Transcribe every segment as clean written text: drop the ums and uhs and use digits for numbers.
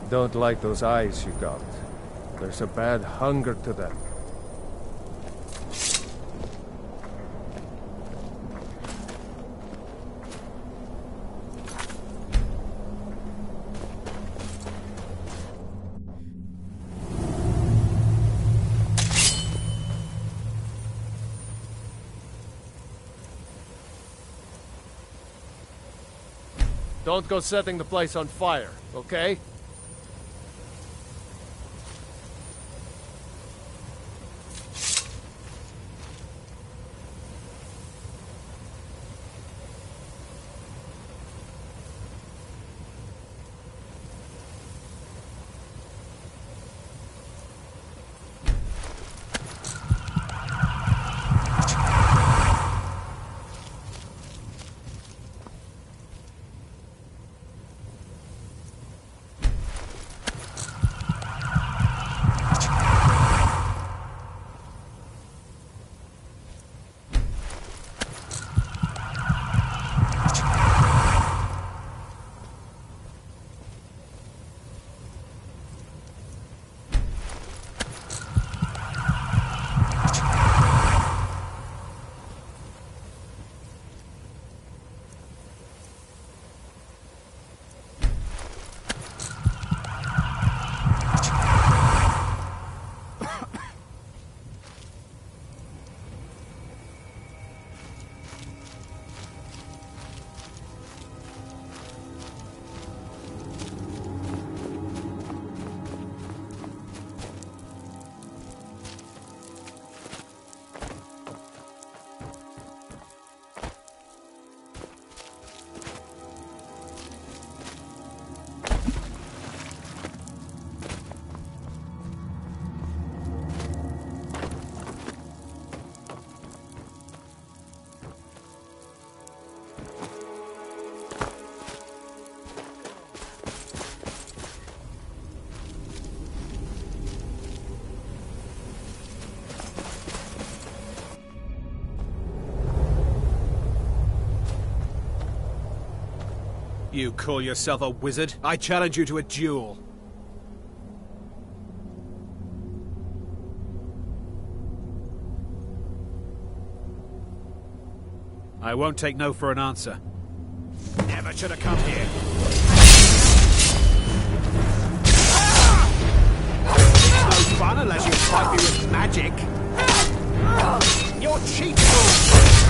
Don't like those eyes you got. There's a bad hunger to them. Don't go setting the place on fire, okay? You call yourself a wizard? I challenge you to a duel. I won't take no for an answer. Never should have come here. It's no fun unless you fight me with magic. You're cheap fool!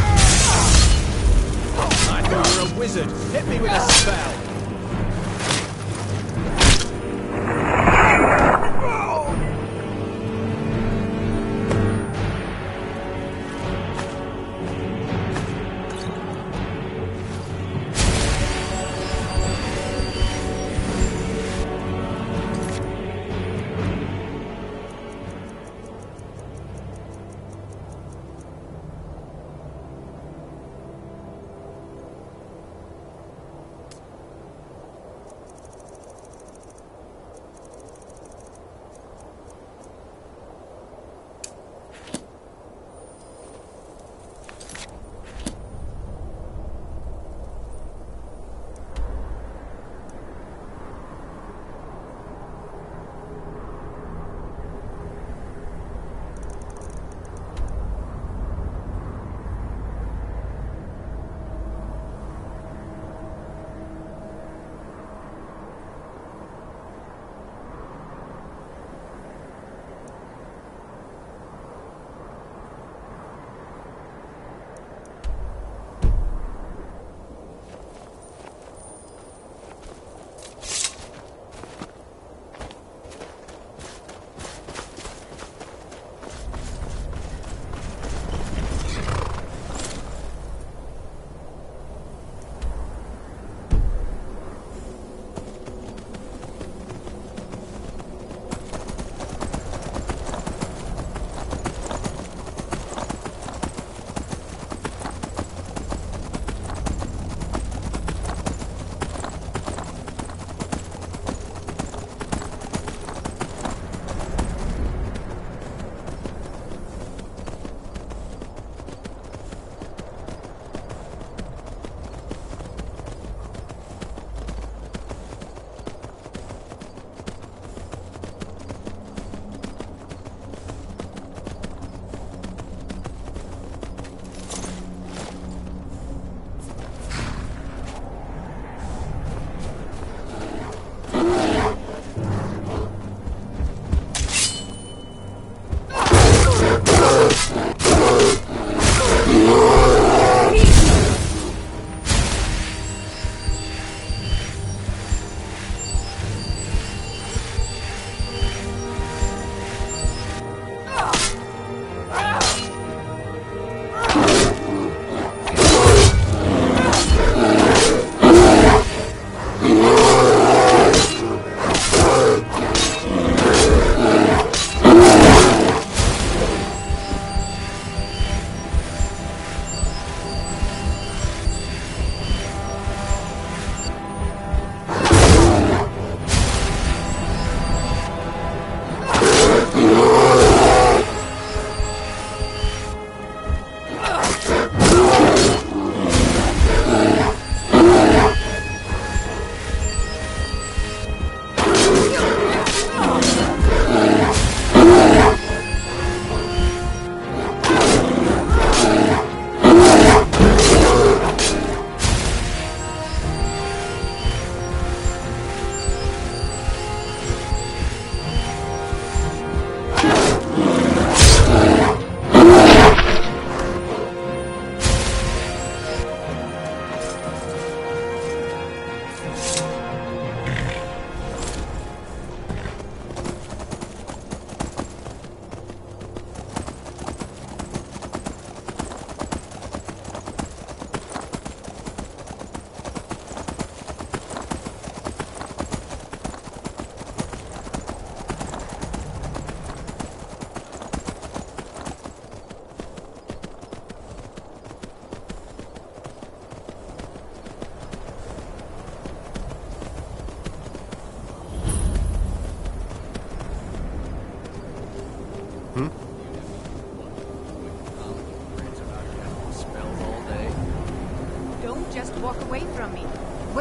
I thought you were a wizard. Hit me with a spell.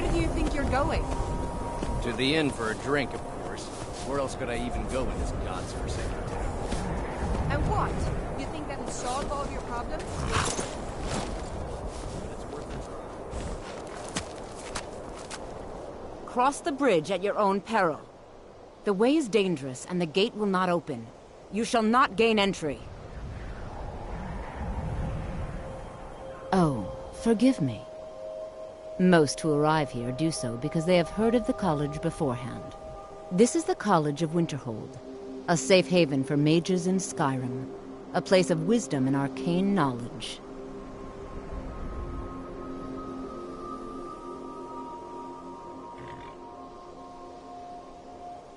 Where do you think you're going? To the inn for a drink, of course. Where else could I even go in this god's forsaken town? And what? You think that'll solve all of your problems? Cross the bridge at your own peril. The way is dangerous, and the gate will not open. You shall not gain entry. Oh, forgive me. Most who arrive here do so because they have heard of the college beforehand. This is the College of Winterhold, a safe haven for mages in Skyrim, a place of wisdom and arcane knowledge.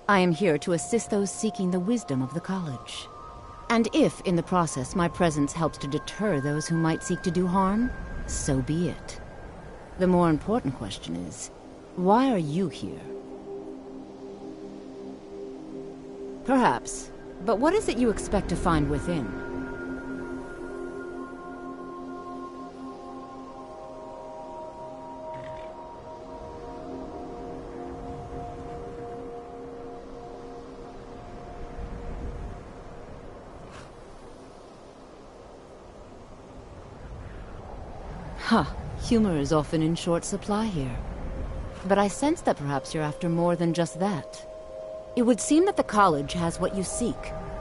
I am here to assist those seeking the wisdom of the college. And if, in the process, my presence helps to deter those who might seek to do harm, so be it. The more important question is, why are you here? Perhaps, but what is it you expect to find within? Huh. Humor is often in short supply here. But I sense that perhaps you're after more than just that. It would seem that the college has what you seek.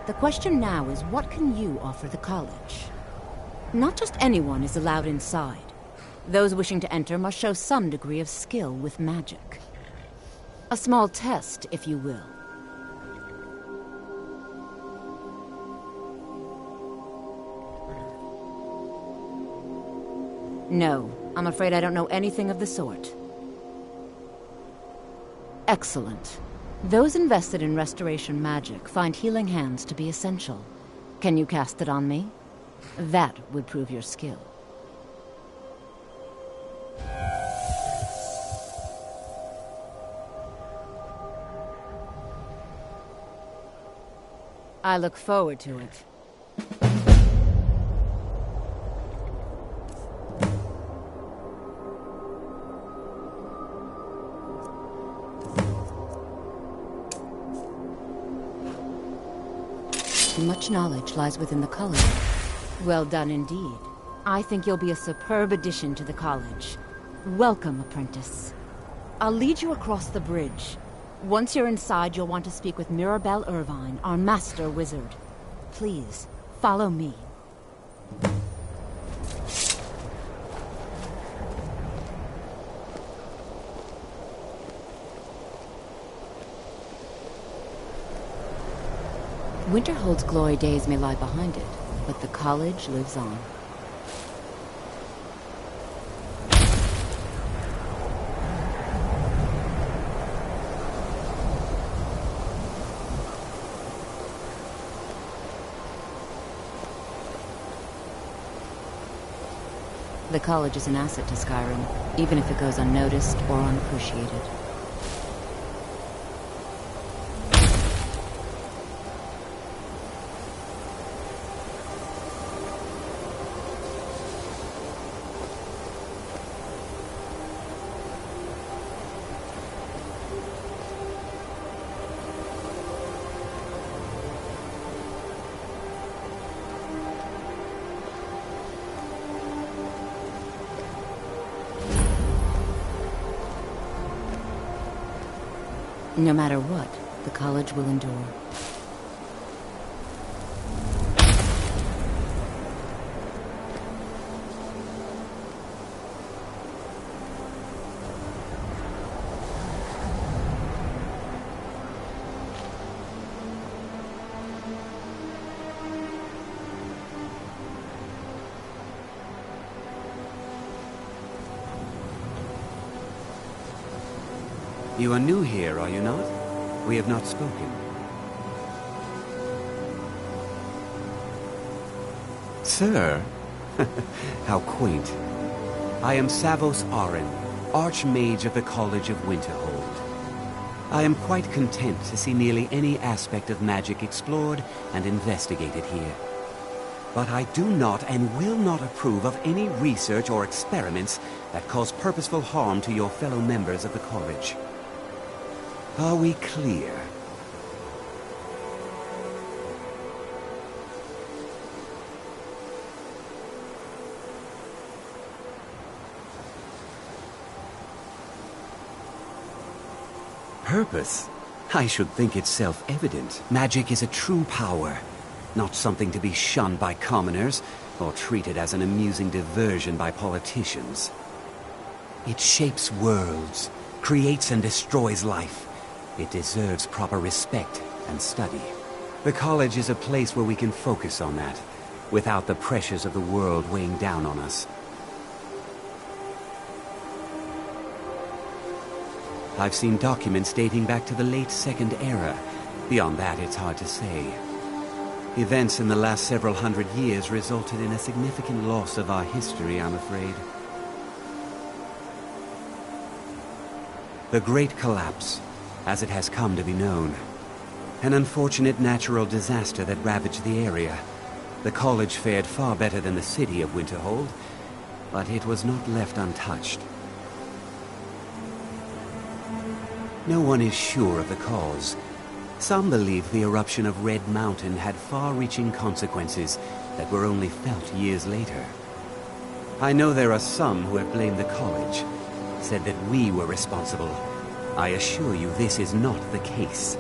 The question now is, what can you offer the college? Not just anyone is allowed inside. Those wishing to enter must show some degree of skill with magic. A small test, if you will. No, I'm afraid I don't know anything of the sort. Excellent. Those invested in restoration magic find healing hands to be essential. Can you cast it on me? That would prove your skill. I look forward to it. Much knowledge lies within the college. Well done indeed. I think you'll be a superb addition to the college. Welcome, apprentice. I'll lead you across the bridge. Once you're inside, you'll want to speak with Mirabelle Irvine, our master wizard. Please, follow me. Winterhold's glory days may lie behind it, but the college lives on. The college is an asset to Skyrim, even if it goes unnoticed or unappreciated. No matter what, the college will endure. You are new here, are you not? We have not spoken. Sir? How quaint. I am Savos Arin, Archmage of the College of Winterhold. I am quite content to see nearly any aspect of magic explored and investigated here. But I do not and will not approve of any research or experiments that cause purposeful harm to your fellow members of the college. Are we clear? Purpose? I should think it's self-evident. Magic is a true power, not something to be shunned by commoners or treated as an amusing diversion by politicians. It shapes worlds, creates and destroys life. It deserves proper respect and study. The college is a place where we can focus on that, without the pressures of the world weighing down on us. I've seen documents dating back to the late Second Era. Beyond that, it's hard to say. Events in the last several hundred years resulted in a significant loss of our history, I'm afraid. The Great Collapse, as it has come to be known. An unfortunate natural disaster that ravaged the area. The college fared far better than the city of Winterhold, but it was not left untouched. No one is sure of the cause. Some believe the eruption of Red Mountain had far-reaching consequences that were only felt years later. I know there are some who have blamed the college, said that we were responsible. I assure you this is not the case.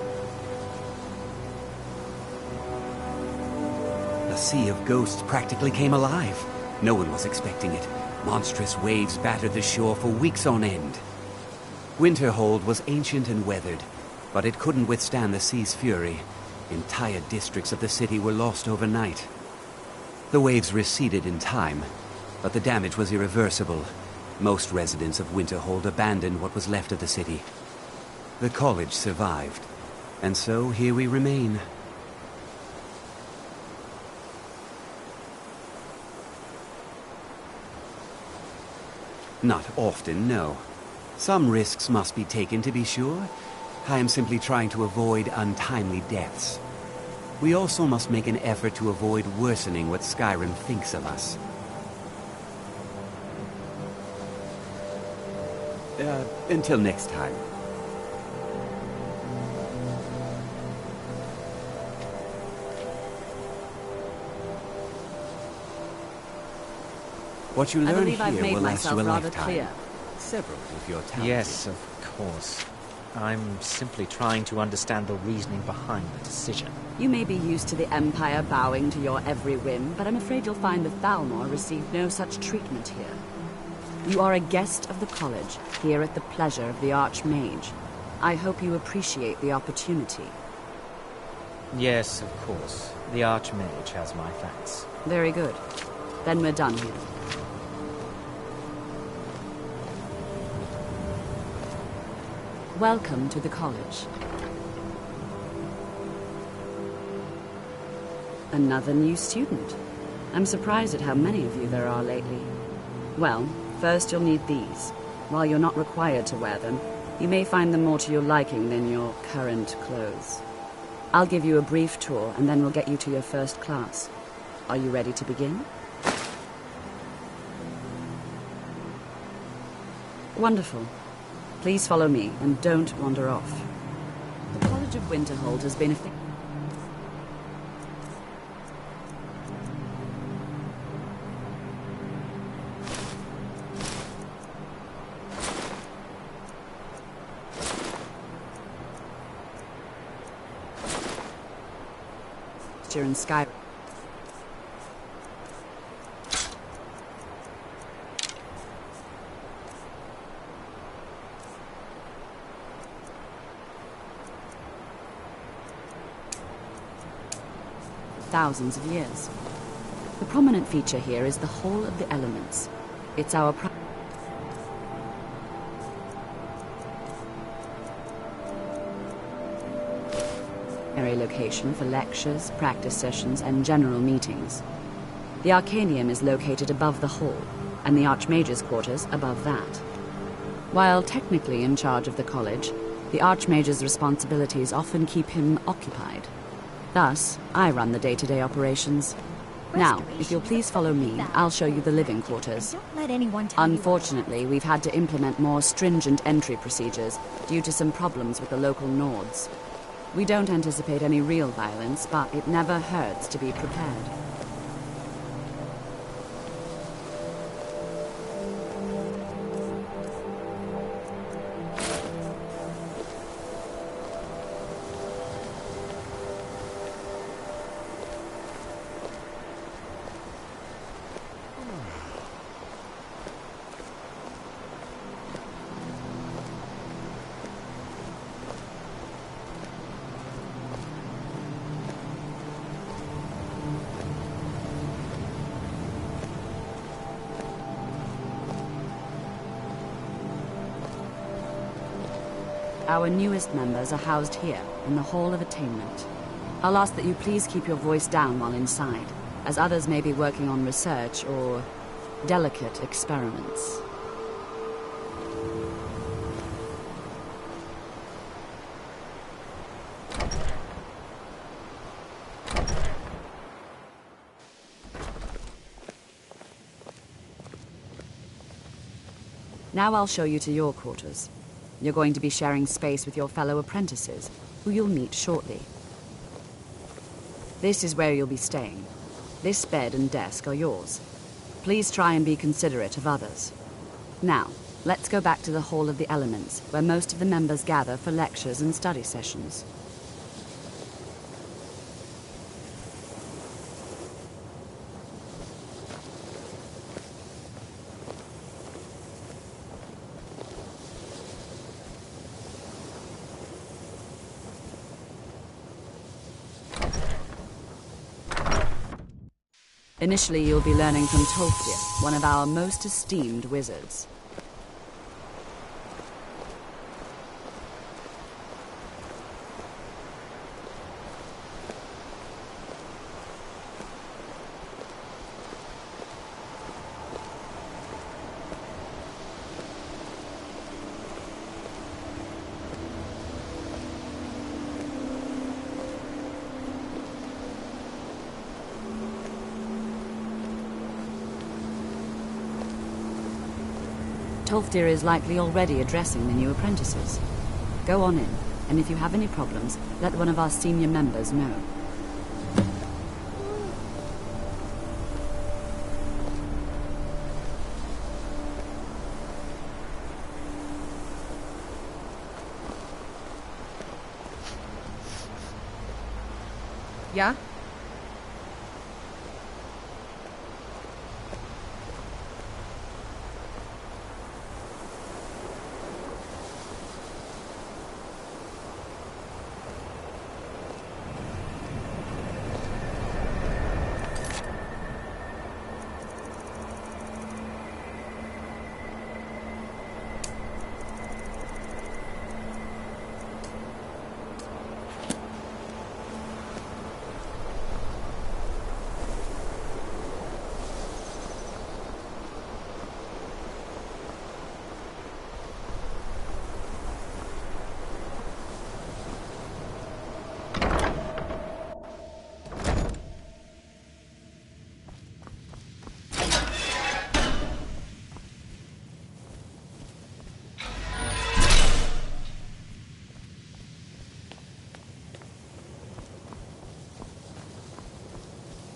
The Sea of Ghosts practically came alive. No one was expecting it. Monstrous waves battered the shore for weeks on end. Winterhold was ancient and weathered, but it couldn't withstand the sea's fury. Entire districts of the city were lost overnight. The waves receded in time, but the damage was irreversible. Most residents of Winterhold abandoned what was left of the city. The college survived, and so here we remain. Not often, no. Some risks must be taken, to be sure. I am simply trying to avoid untimely deaths. We also must make an effort to avoid worsening what Skyrim thinks of us. Until next time. What you learn here will last you a lifetime. Clear. Several, if you're talented. Yes, of course. I'm simply trying to understand the reasoning behind the decision. You may be used to the Empire bowing to your every whim, but I'm afraid you'll find the Thalmor received no such treatment here. You are a guest of the college, here at the pleasure of the Archmage. I hope you appreciate the opportunity. Yes, of course. The Archmage has my thanks. Very good. Then we're done here. Welcome to the college. Another new student. I'm surprised at how many of you there are lately. Well, first you'll need these. While you're not required to wear them, you may find them more to your liking than your current clothes. I'll give you a brief tour, and then we'll get you to your first class. Are you ready to begin? Wonderful. Please follow me, and don't wander off. The College of Winterhold has been a in Skyrim. Thousands of years. The prominent feature here is the Hall of the Elements. It's our primary location for lectures, practice sessions, and general meetings. The Arcanium is located above the hall, and the Archmage's quarters above that. While technically in charge of the college, the Archmage's responsibilities often keep him occupied. Thus, I run the day-to-day operations. Now, if you'll please follow me, I'll show you the living quarters. Don't let anyone tell you. Unfortunately, we've had to implement more stringent entry procedures due to some problems with the local Nords. We don't anticipate any real violence, but it never hurts to be prepared. Our newest members are housed here, in the Hall of Attainment. I'll ask that you please keep your voice down while inside, as others may be working on research or delicate experiments. Now I'll show you to your quarters. You're going to be sharing space with your fellow apprentices, who you'll meet shortly. This is where you'll be staying. This bed and desk are yours. Please try and be considerate of others. Now, let's go back to the Hall of the Elements, where most of the members gather for lectures and study sessions. Initially, you'll be learning from Tolfdir, one of our most esteemed wizards. Tolfdir is likely already addressing the new apprentices. Go on in, and if you have any problems, let one of our senior members know. Yeah?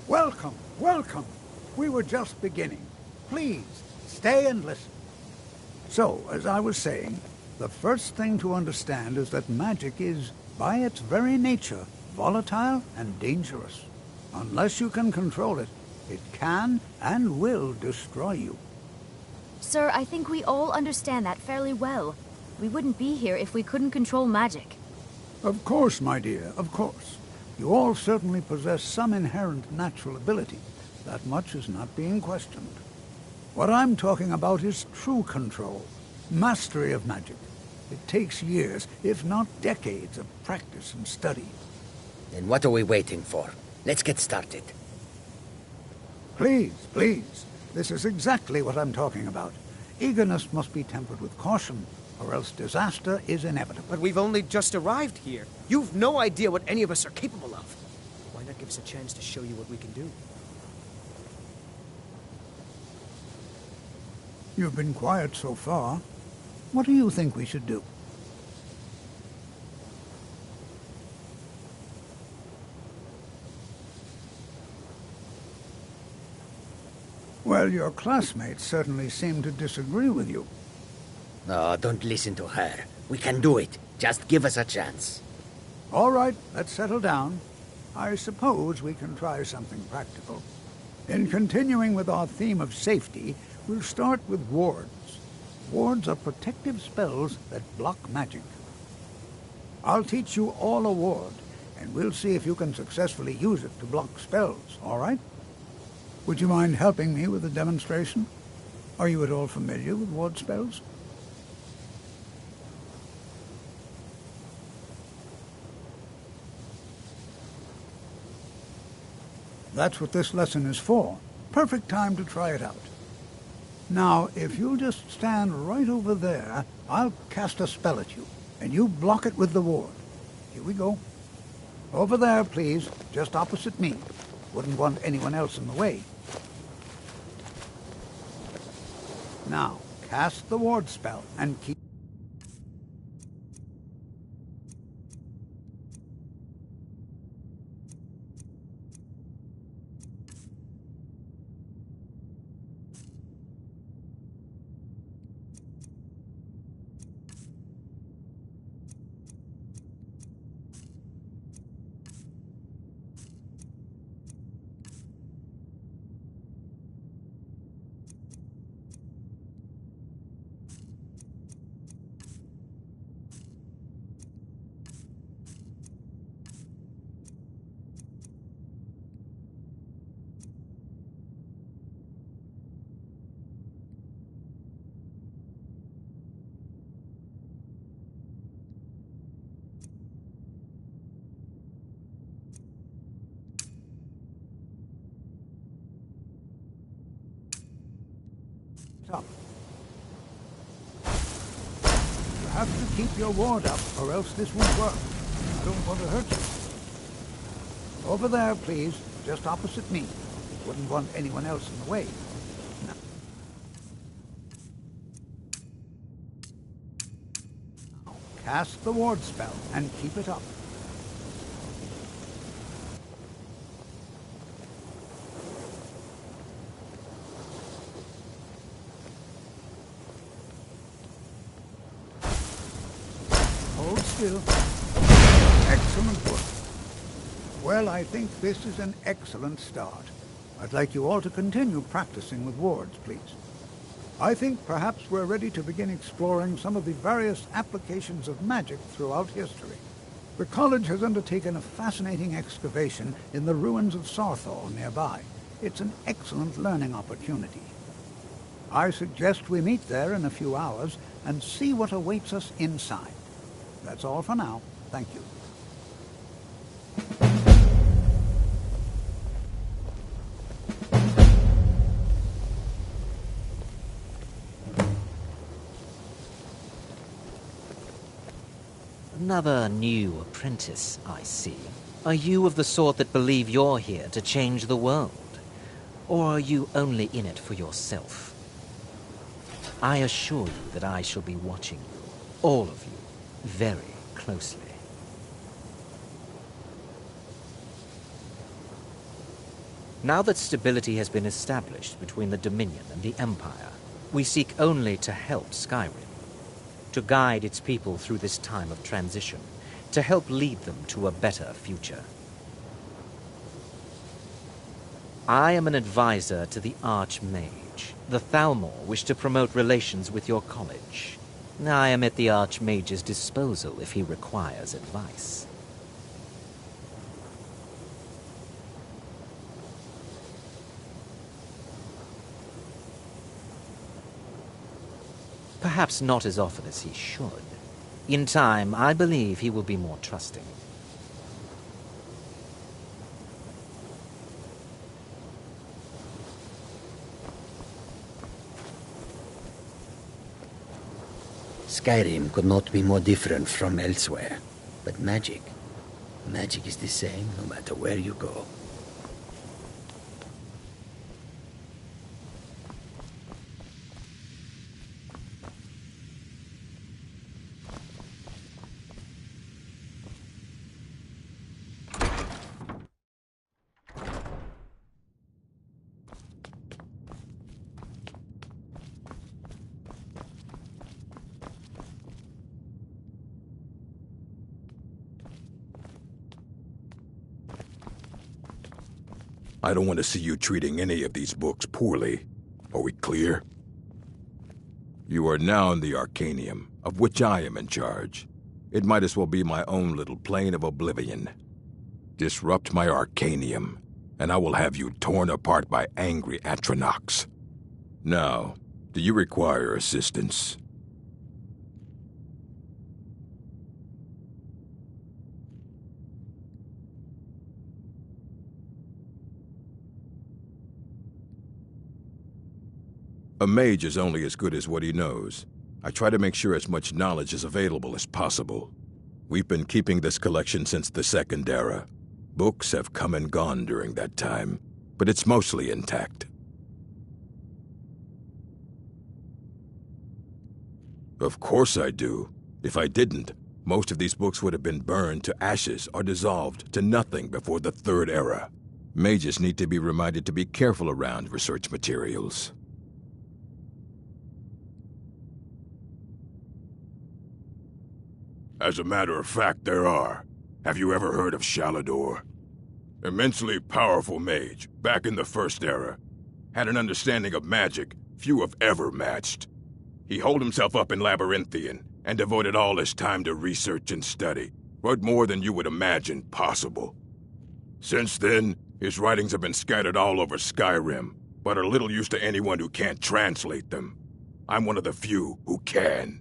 Welcome, welcome. We were just beginning. Please, stay and listen. So, as I was saying, the first thing to understand is that magic is, by its very nature, volatile and dangerous. Unless you can control it, it can and will destroy you. Sir, I think we all understand that fairly well. We wouldn't be here if we couldn't control magic. Of course, my dear, of course. You all certainly possess some inherent natural ability. That much is not being questioned. What I'm talking about is true control, mastery of magic. It takes years, if not decades, of practice and study. Then what are we waiting for? Let's get started. Please, please. This is exactly what I'm talking about. Eagerness must be tempered with caution, or else disaster is inevitable. But we've only just arrived here. You've no idea what any of us are capable of. Why not give us a chance to show you what we can do? You've been quiet so far. What do you think we should do? Well, your classmates certainly seem to disagree with you. No, don't listen to her. We can do it. Just give us a chance. All right, let's settle down. I suppose we can try something practical. In continuing with our theme of safety, we'll start with wards. Wards are protective spells that block magic. I'll teach you all a ward, and we'll see if you can successfully use it to block spells, all right? Would you mind helping me with the demonstration? Are you at all familiar with ward spells? That's what this lesson is for. Perfect time to try it out. Now, if you'll just stand right over there, I'll cast a spell at you, and you block it with the ward. Here we go. Over there, please, just opposite me. Wouldn't want anyone else in the way. Now, cast the ward spell and keep... up. You have to keep your ward up, or else this won't work. I don't want to hurt you. Over there, please, just opposite me. Wouldn't want anyone else in the way. Now, cast the ward spell and keep it up. Excellent work. Well, I think this is an excellent start. I'd like you all to continue practicing with wards, please. I think perhaps we're ready to begin exploring some of the various applications of magic throughout history. The college has undertaken a fascinating excavation in the ruins of Sarthal nearby. It's an excellent learning opportunity. I suggest we meet there in a few hours and see what awaits us inside. That's all for now. Thank you. Another new apprentice, I see. Are you of the sort that believe you're here to change the world? Or are you only in it for yourself? I assure you that I shall be watching you, all of you, very closely. Now that stability has been established between the Dominion and the Empire, we seek only to help Skyrim, to guide its people through this time of transition, to help lead them to a better future. I am an advisor to the Archmage. The Thalmor wish to promote relations with your college. I am at the Archmage's disposal if he requires advice. Perhaps not as often as he should. In time, I believe he will be more trusting. Skyrim could not be more different from elsewhere. But magic is the same no matter where you go. I don't want to see you treating any of these books poorly. Are we clear? You are now in the Arcanium, of which I am in charge. It might as well be my own little plane of oblivion. Disrupt my Arcanium, and I will have you torn apart by angry Atronachs. Now, do you require assistance? A mage is only as good as what he knows. I try to make sure as much knowledge is available as possible. We've been keeping this collection since the Second Era. Books have come and gone during that time, but it's mostly intact. Of course I do. If I didn't, most of these books would have been burned to ashes or dissolved to nothing before the Third Era. Mages need to be reminded to be careful around research materials. As a matter of fact, there are. Have you ever heard of Shalador? Immensely powerful mage, back in the First Era. Had an understanding of magic few have ever matched. He holed himself up in Labyrinthian and devoted all his time to research and study, but more than you would imagine possible. Since then, his writings have been scattered all over Skyrim, but are little use to anyone who can't translate them. I'm one of the few who can.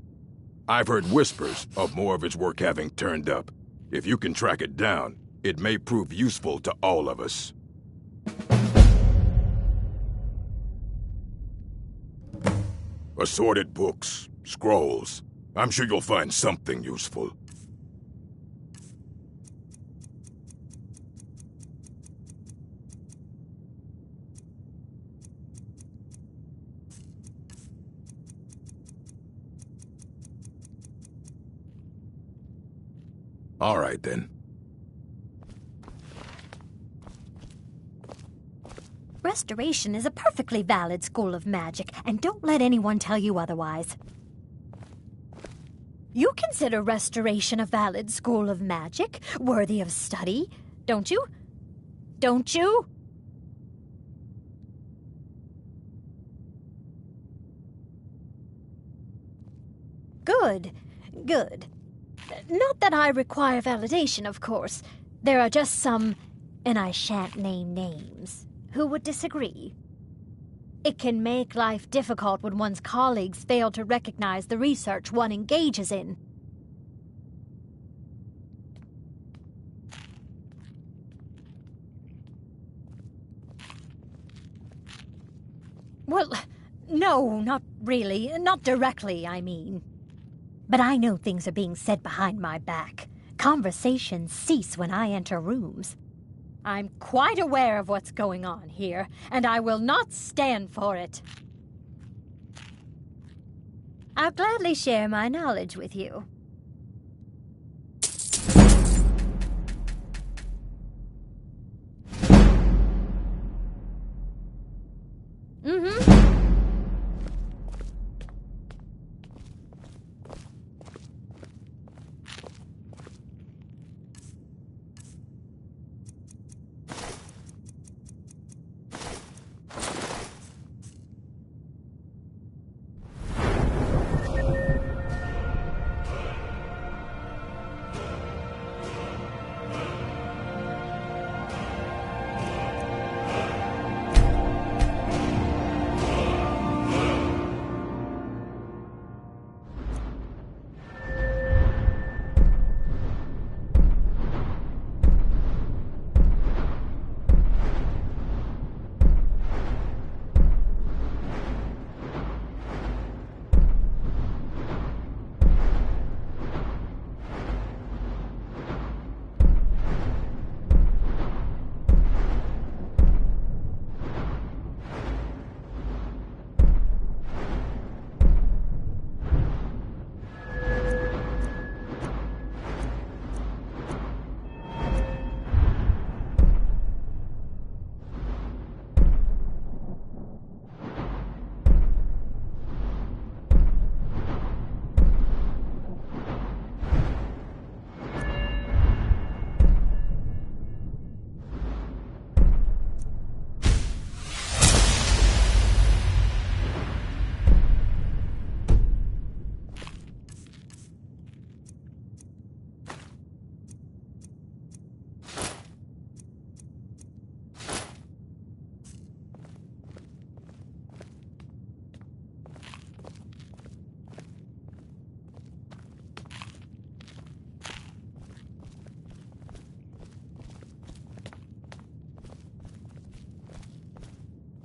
I've heard whispers of more of his work having turned up. If you can track it down, it may prove useful to all of us. Assorted books, scrolls. I'm sure you'll find something useful. All right, then. Restoration is a perfectly valid school of magic, and don't let anyone tell you otherwise. You consider Restoration a valid school of magic, worthy of study, don't you? Don't you? Good, good. Not that I require validation, of course. There are just some, and I shan't name names, who would disagree. It can make life difficult when one's colleagues fail to recognize the research one engages in. Well, no, not really. Not directly, I mean. But I know things are being said behind my back. Conversations cease when I enter rooms. I'm quite aware of what's going on here, and I will not stand for it. I'll gladly share my knowledge with you.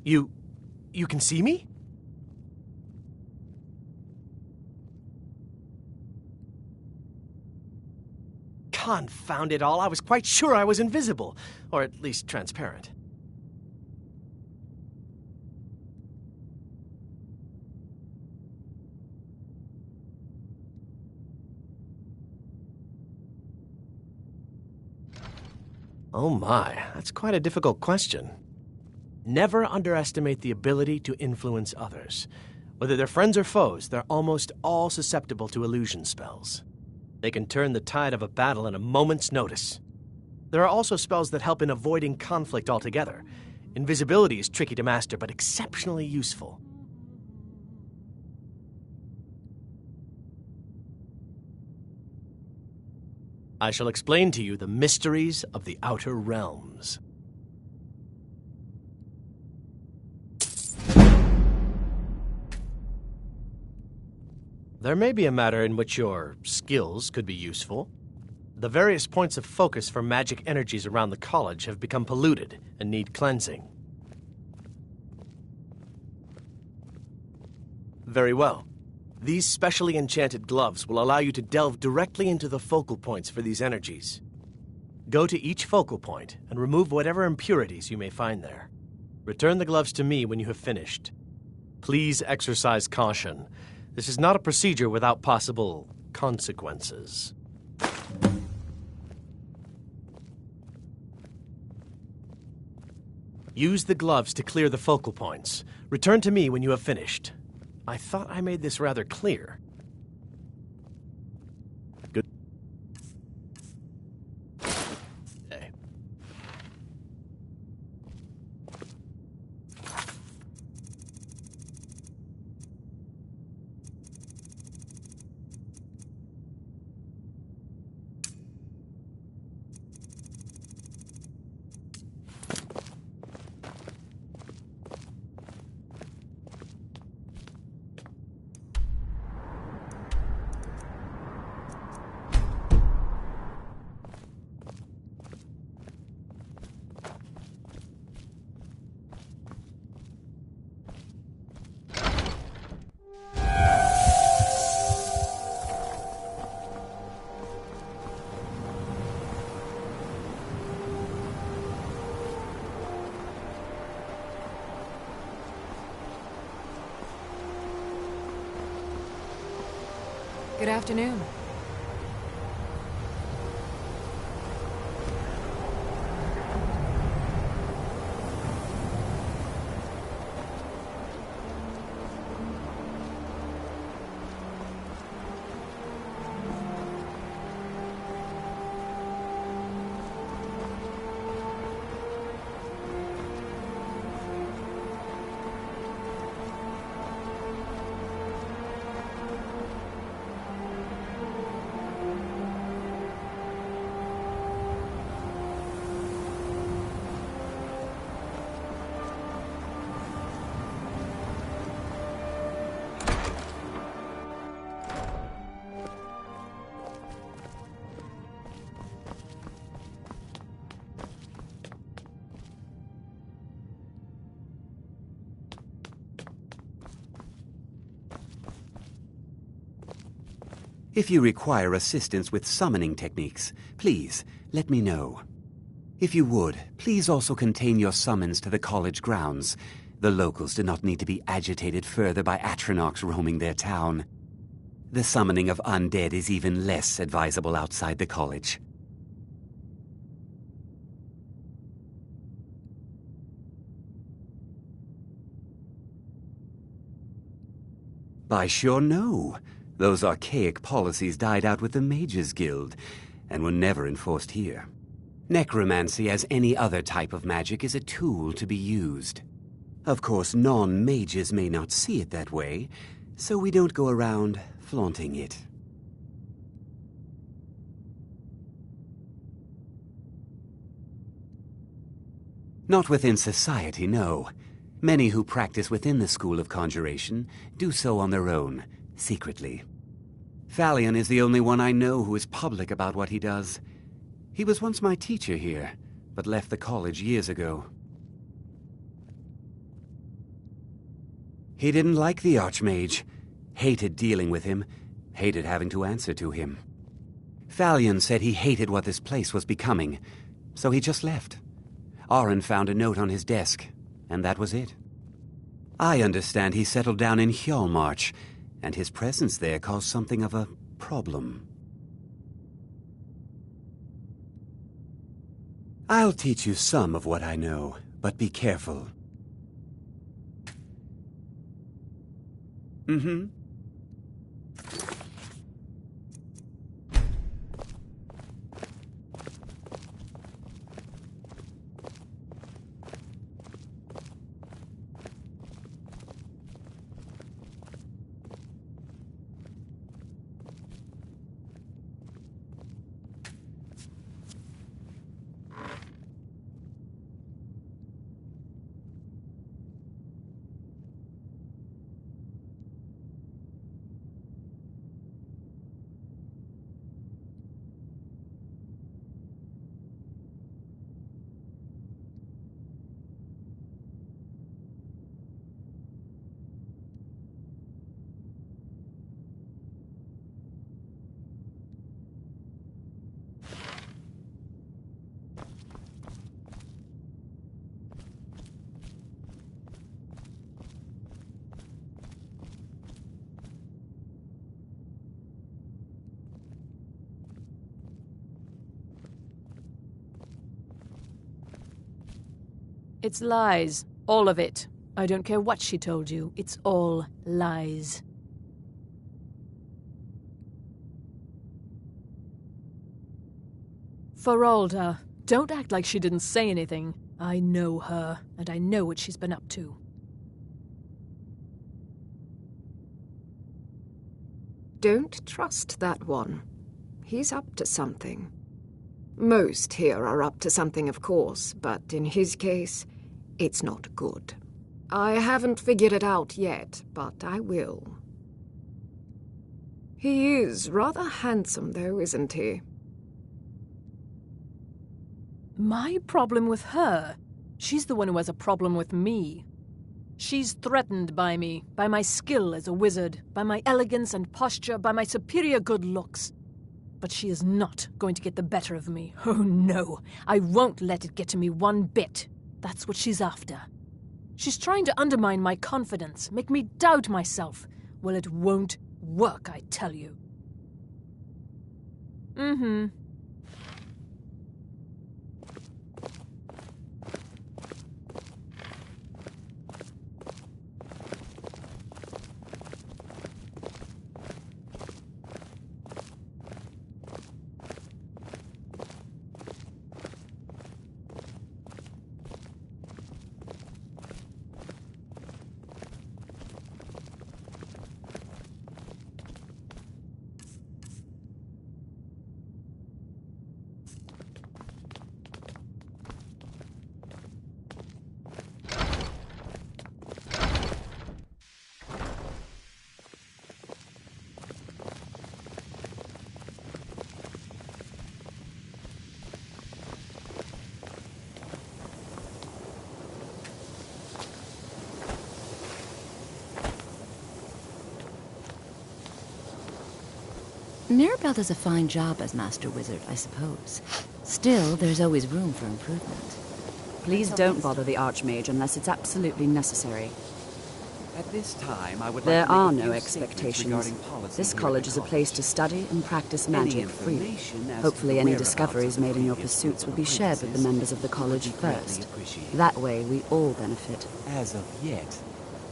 You can see me? Confound it all, I was quite sure I was invisible, or at least transparent. Oh my, that's quite a difficult question. Never underestimate the ability to influence others. Whether they're friends or foes, they're almost all susceptible to illusion spells. They can turn the tide of a battle in a moment's notice. There are also spells that help in avoiding conflict altogether. Invisibility is tricky to master, but exceptionally useful. I shall explain to you the mysteries of the Outer Realms. There may be a matter in which your skills could be useful. The various points of focus for magic energies around the college have become polluted and need cleansing. Very well. These specially enchanted gloves will allow you to delve directly into the focal points for these energies. Go to each focal point and remove whatever impurities you may find there. Return the gloves to me when you have finished. Please exercise caution. This is not a procedure without possible consequences. Use the gloves to clear the focal points. Return to me when you have finished. I thought I made this rather clear. Good. Okay. Good afternoon. If you require assistance with summoning techniques, please let me know. If you would, please also contain your summons to the college grounds. The locals do not need to be agitated further by Atronachs roaming their town. The summoning of undead is even less advisable outside the college. By sure no. Those archaic policies died out with the Mages Guild, and were never enforced here. Necromancy, as any other type of magic, is a tool to be used. Of course, non-mages may not see it that way, so we don't go around flaunting it. Not within society, no. Many who practice within the School of Conjuration do so on their own, secretly. Phalion is the only one I know who is public about what he does. He was once my teacher here, but left the college years ago. He didn't like the Archmage, hated dealing with him, hated having to answer to him. Thalion said he hated what this place was becoming, so he just left. Arin found a note on his desk, and that was it. I understand he settled down in Hjalmarch, and his presence there caused something of a problem. I'll teach you some of what I know, but be careful. Mm-hmm. It's lies. All of it. I don't care what she told you. It's all lies. Feralda, don't act like she didn't say anything. I know her, and I know what she's been up to. Don't trust that one. He's up to something. Most here are up to something, of course, but in his case, it's not good. I haven't figured it out yet, but I will. He is rather handsome, though, isn't he? My problem with her? She's the one who has a problem with me. She's threatened by me, by my skill as a wizard, by my elegance and posture, by my superior good looks. But she is not going to get the better of me. Oh no, I won't let it get to me one bit. That's what she's after. She's trying to undermine my confidence, make me doubt myself. Well, it won't work, I tell you. Mm-hmm. Mirabelle does a fine job as Master Wizard, I suppose. Still, there's always room for improvement. Please don't bother the Archmage unless it's absolutely necessary. At this time, I would There like to are make a no few statements expectations. regarding policy This here at college the is a place to study and practice Any magic freely. information as to Hopefully the any whereabouts discoveries of the made in your previous pursuits group will of be shared with the apprentices members of the college would be greatly first. appreciated. That way we all benefit. As of yet,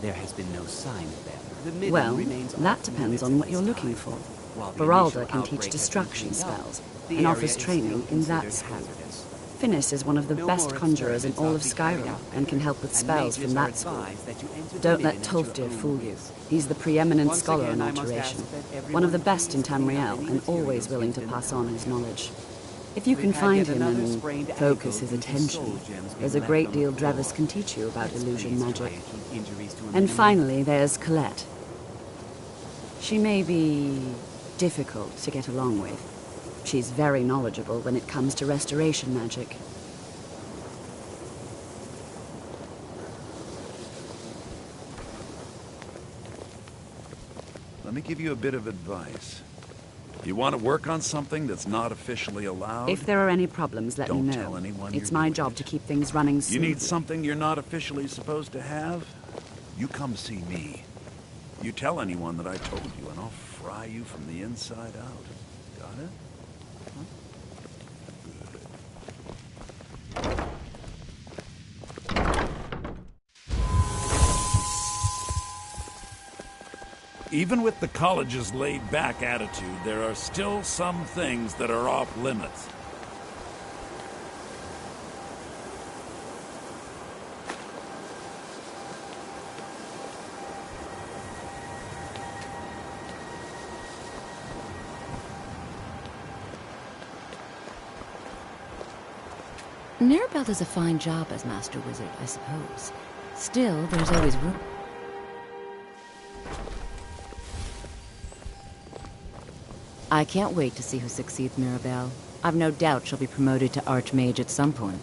there has been no sign of them. The midden Well, remains that off depends limits on at what you're this looking time. for. While the Feralda initial can outbreak teach has destruction been cleaned up, spells the and area offers is training still in that considered skill. hazardous. Finnis is one of the No best more conjurers in experiments all are of to be carried Skyrim out and can help with and spells from mages are that school. advised that you enter the Don't let midden at your Tolfdir own fool you. risk. He's the preeminent Once scholar again, in I must alteration, ask that everyone one of the best in please clean up Tamriel, any and always materials willing used to in the pass on his battles. knowledge. If you We've can had find yet him another and sprained focus ankle his due to attention, soul gems there's a being great left on deal the Drevis floor. can teach you about Let's illusion please magic. try and keep injuries to a And minimum. finally, there's Colette. She may be difficult to get along with. She's very knowledgeable when it comes to restoration magic. let me give you a bit of advice. You want to work on something that's not officially allowed? If there are any problems, let me know. Don't tell anyone. It's my job to keep things running You smoothly. need something you're not officially supposed to have? You come see me. You tell anyone that I told you, and I'll fry you from the inside out. Got it? Even with the college's laid-back attitude, there are still some things that are off-limits. Mirabelle does a fine job as Master Wizard, I suppose. Still, there's always room. I can't wait to see who succeeds Mirabelle. I've no doubt she'll be promoted to Archmage at some point.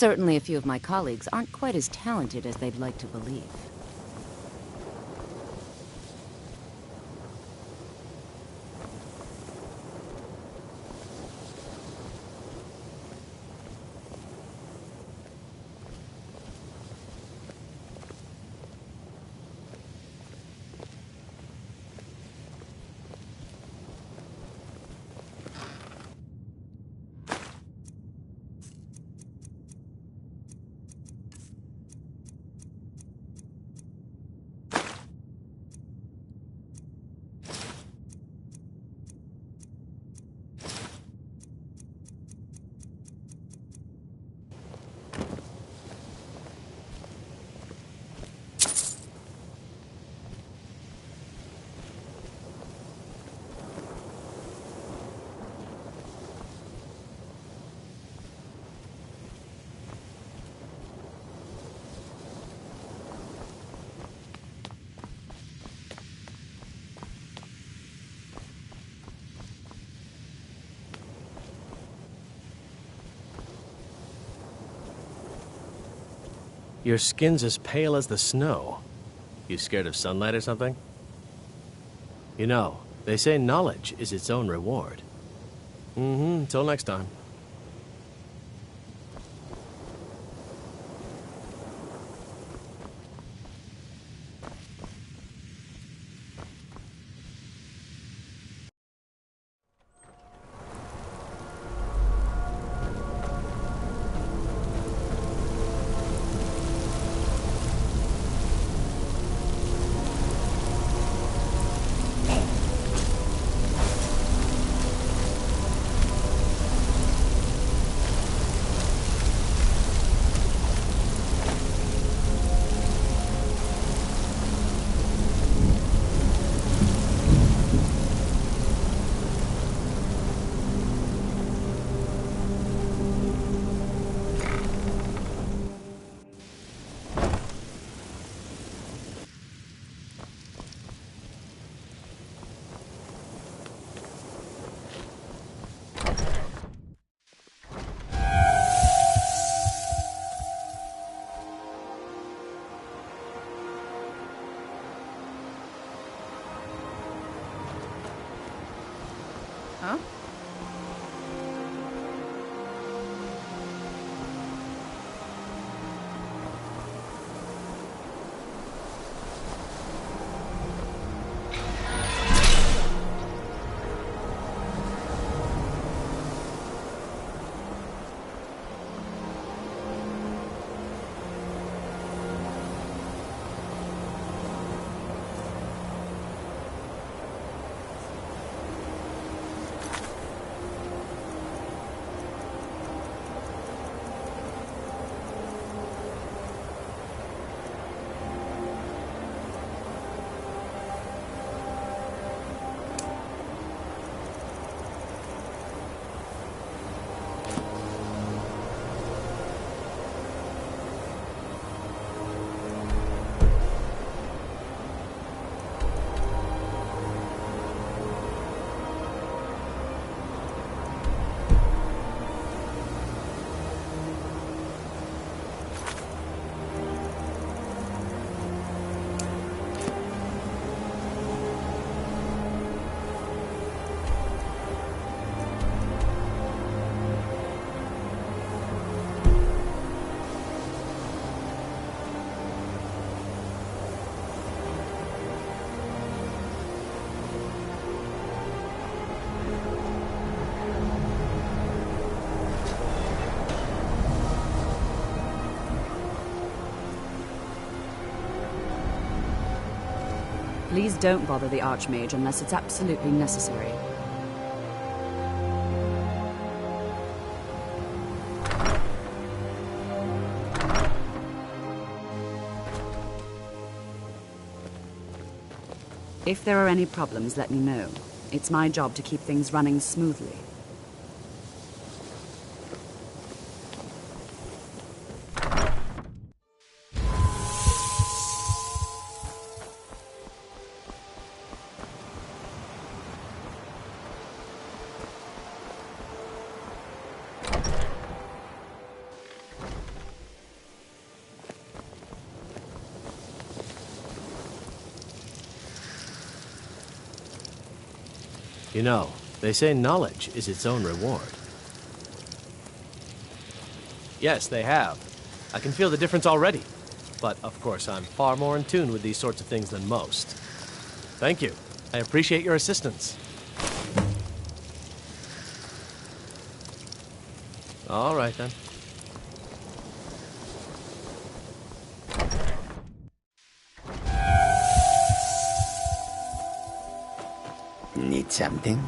Certainly a few of my colleagues aren't quite as talented as they'd like to believe. Your skin's as pale as the snow. You scared of sunlight or something? You know, they say knowledge is its own reward. Until next time. Huh? Please don't bother the Archmage unless it's absolutely necessary. If there are any problems, let me know. It's my job to keep things running smoothly. You know, they say knowledge is its own reward. Yes, they have. I can feel the difference already. But, of course, I'm far more in tune with these sorts of things than most. Thank you. I appreciate your assistance. All right, then. Need something?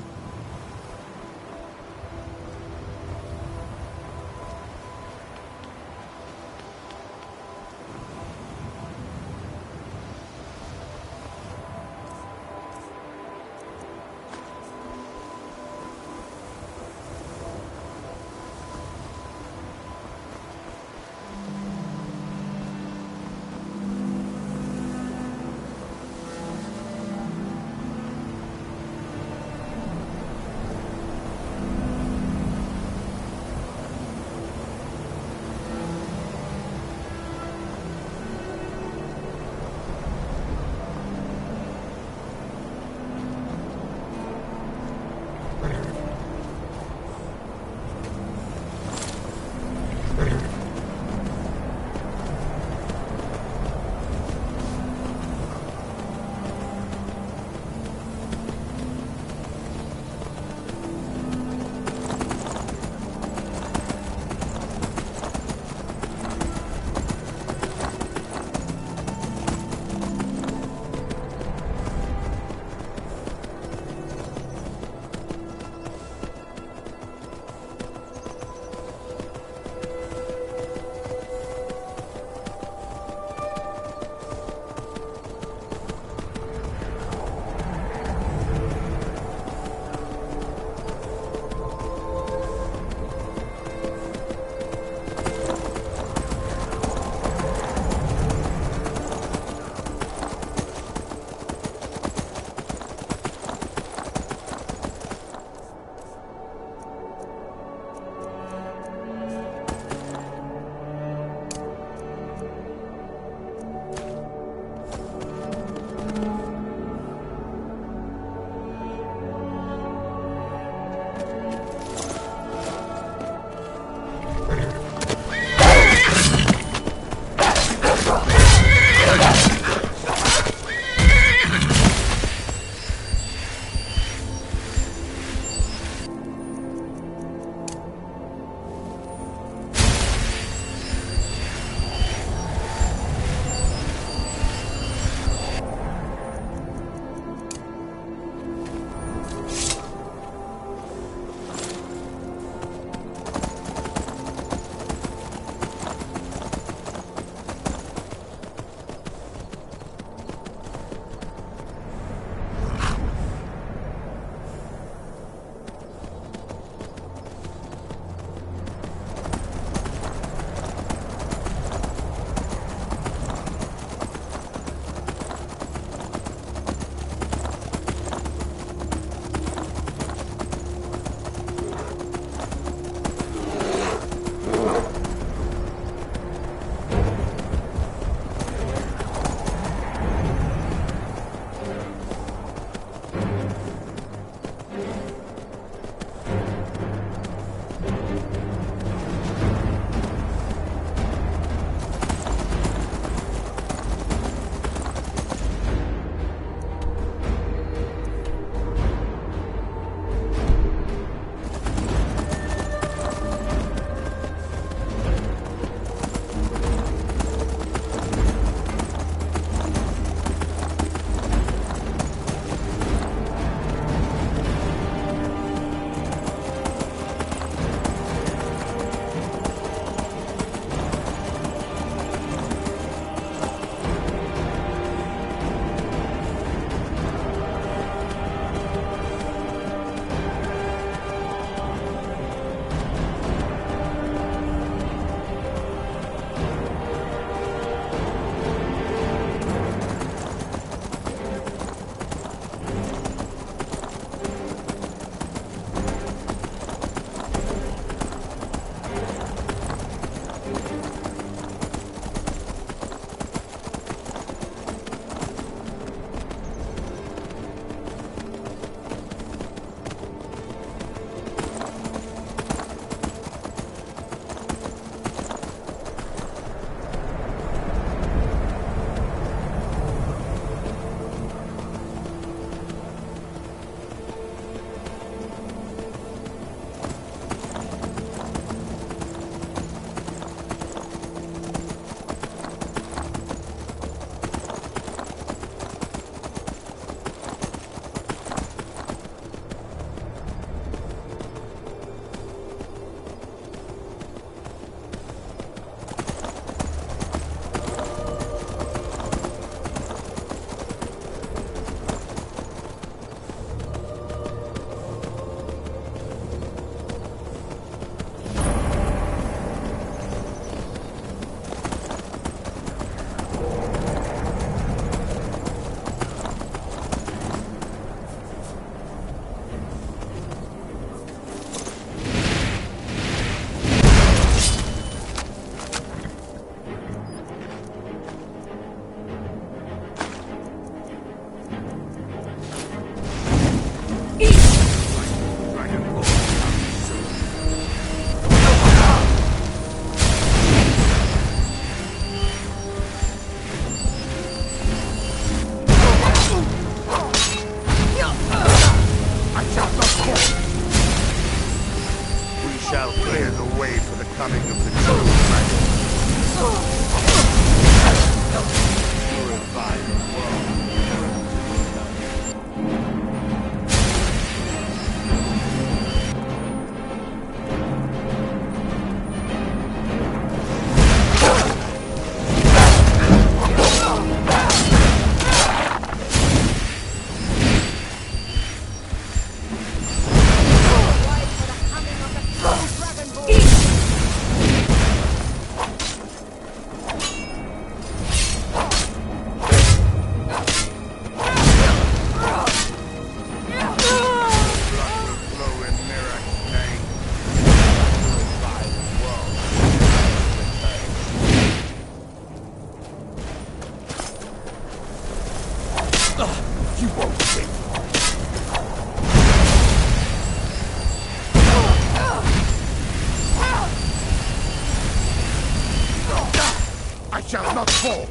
fall.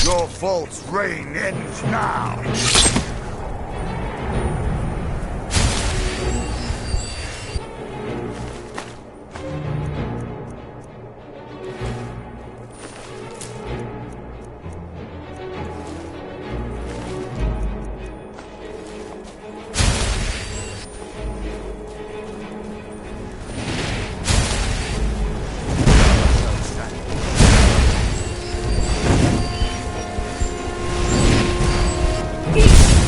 Your false reign ends now. Eat!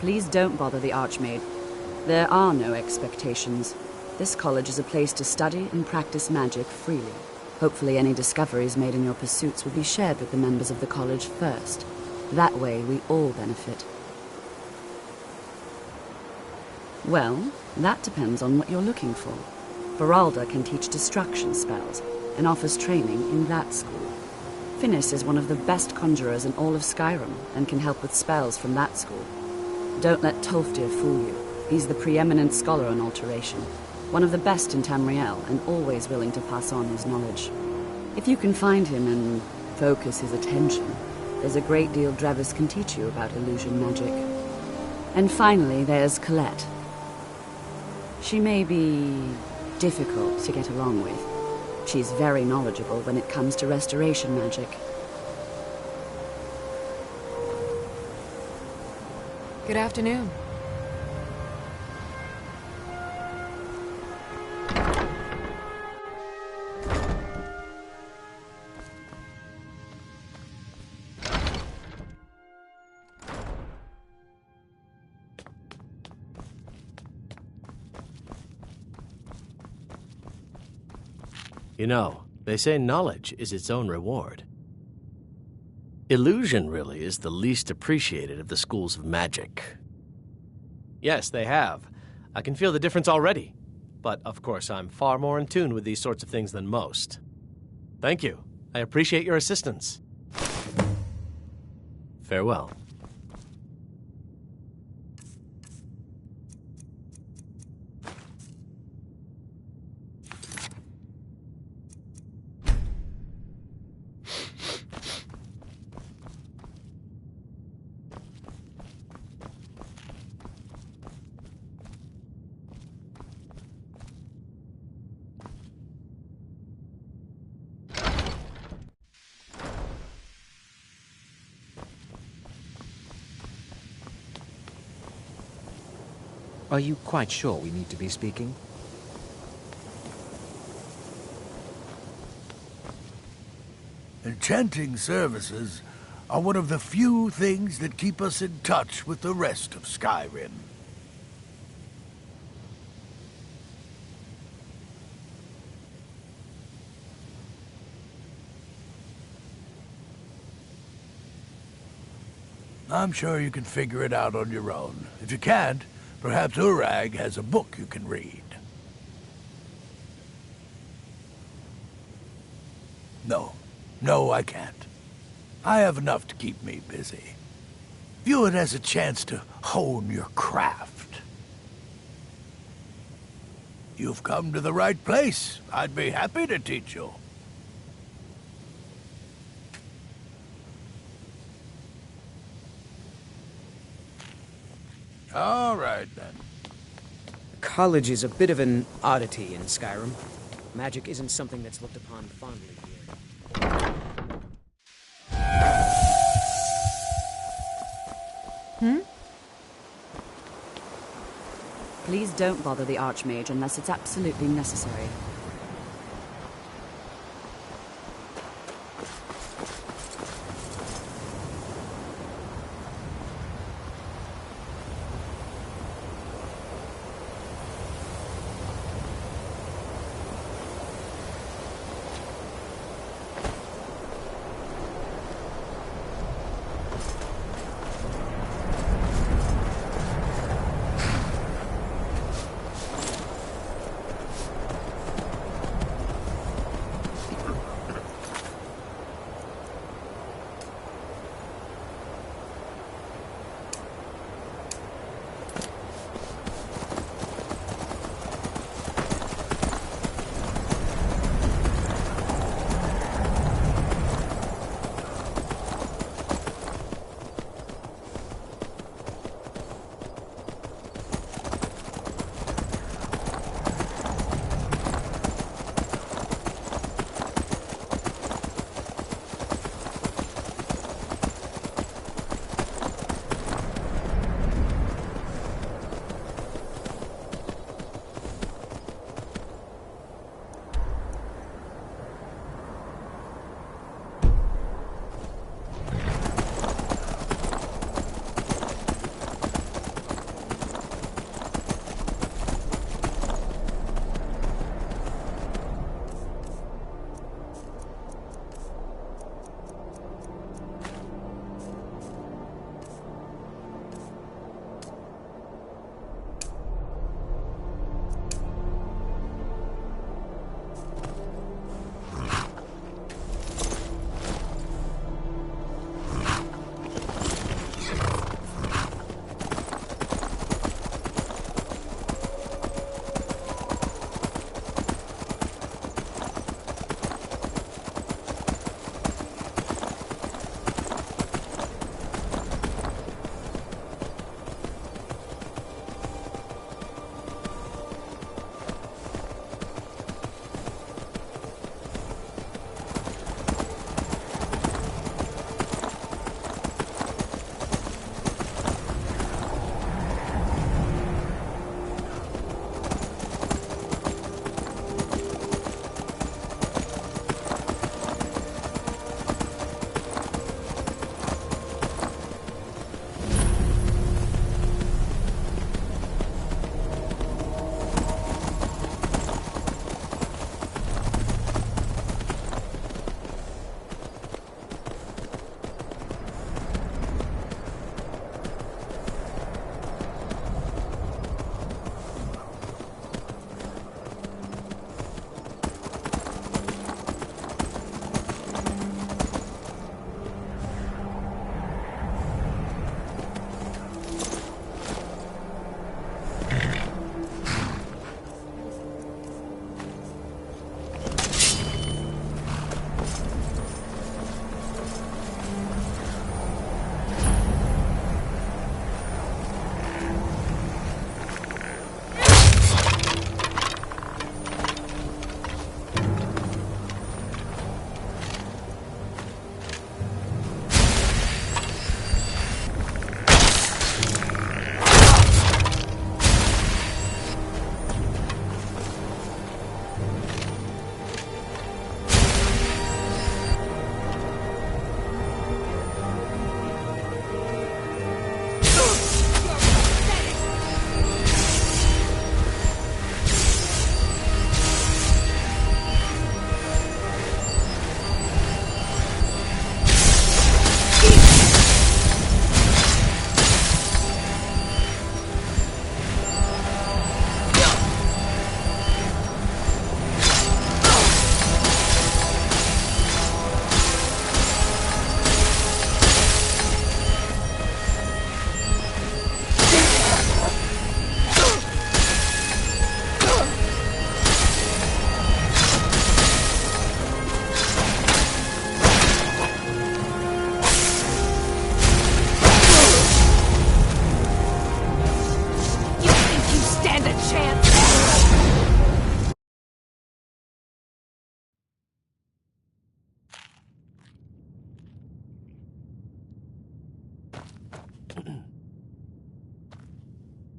Please don't bother the Archmaid. There are no expectations. This college is a place to study and practice magic freely. Hopefully any discoveries made in your pursuits will be shared with the members of the college first. That way we all benefit. Well, that depends on what you're looking for. Beralda can teach destruction spells and offers training in that school. Finis is one of the best conjurers in all of Skyrim and can help with spells from that school. Don't let Tolfdir fool you. He's the preeminent scholar on alteration, one of the best in Tamriel and always willing to pass on his knowledge. If you can find him and focus his attention, there's a great deal Drevis can teach you about illusion magic. And finally, there's Colette. She may be difficult to get along with. She's very knowledgeable when it comes to restoration magic. Good afternoon. You know, they say knowledge is its own reward. Illusion, really, is the least appreciated of the schools of magic. Yes, they have. I can feel the difference already. But, of course, I'm far more in tune with these sorts of things than most. Thank you. I appreciate your assistance. Farewell. Are you quite sure we need to be speaking? Enchanting services are one of the few things that keep us in touch with the rest of Skyrim. I'm sure you can figure it out on your own. If you can't, perhaps Urag has a book you can read. No, I can't. I have enough to keep me busy. View it as a chance to hone your craft. You've come to the right place. I'd be happy to teach you. All right, then. College is a bit of an oddity in Skyrim. Magic isn't something that's looked upon fondly here. Please don't bother the Archmage unless it's absolutely necessary.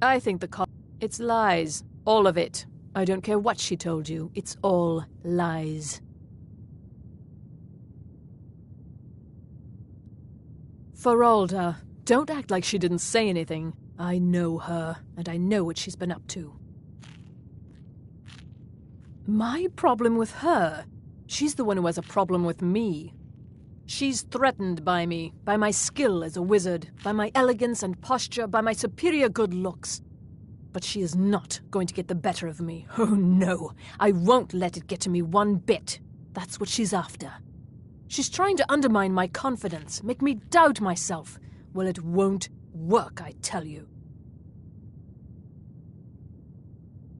I think it's lies. All of it. I don't care what she told you. It's all lies. Feralda, don't act like she didn't say anything. I know her, and I know what she's been up to. My problem with her? She's the one who has a problem with me. She's threatened by me, by my skill as a wizard, by my elegance and posture, by my superior good looks. But she is not going to get the better of me. Oh no, I won't let it get to me one bit. That's what she's after. She's trying to undermine my confidence, make me doubt myself. Well, it won't work, I tell you.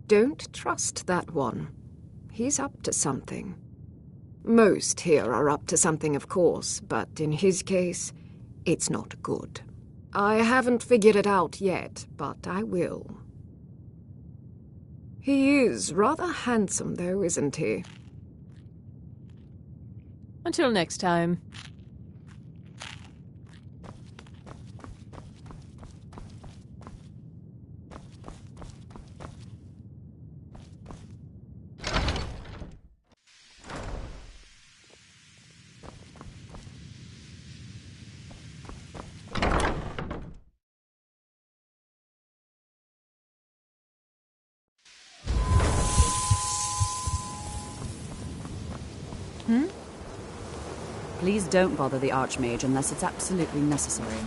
Don't trust that one. He's up to something. Most here are up to something, of course, but in his case, it's not good. I haven't figured it out yet, but I will. He is rather handsome, though, isn't he? Until next time. Please don't bother the Archmage unless it's absolutely necessary.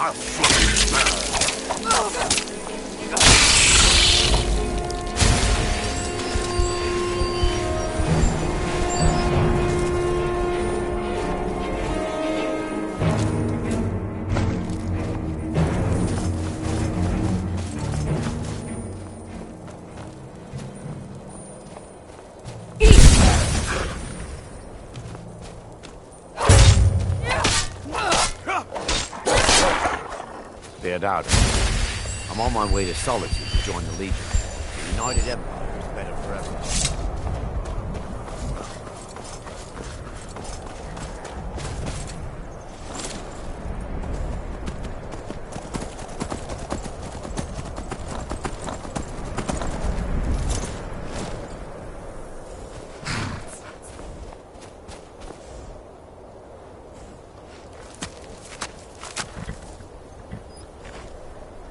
I'll see you. Out. I'm on my way to Solitude to join the Legion. The United Empire is better forever.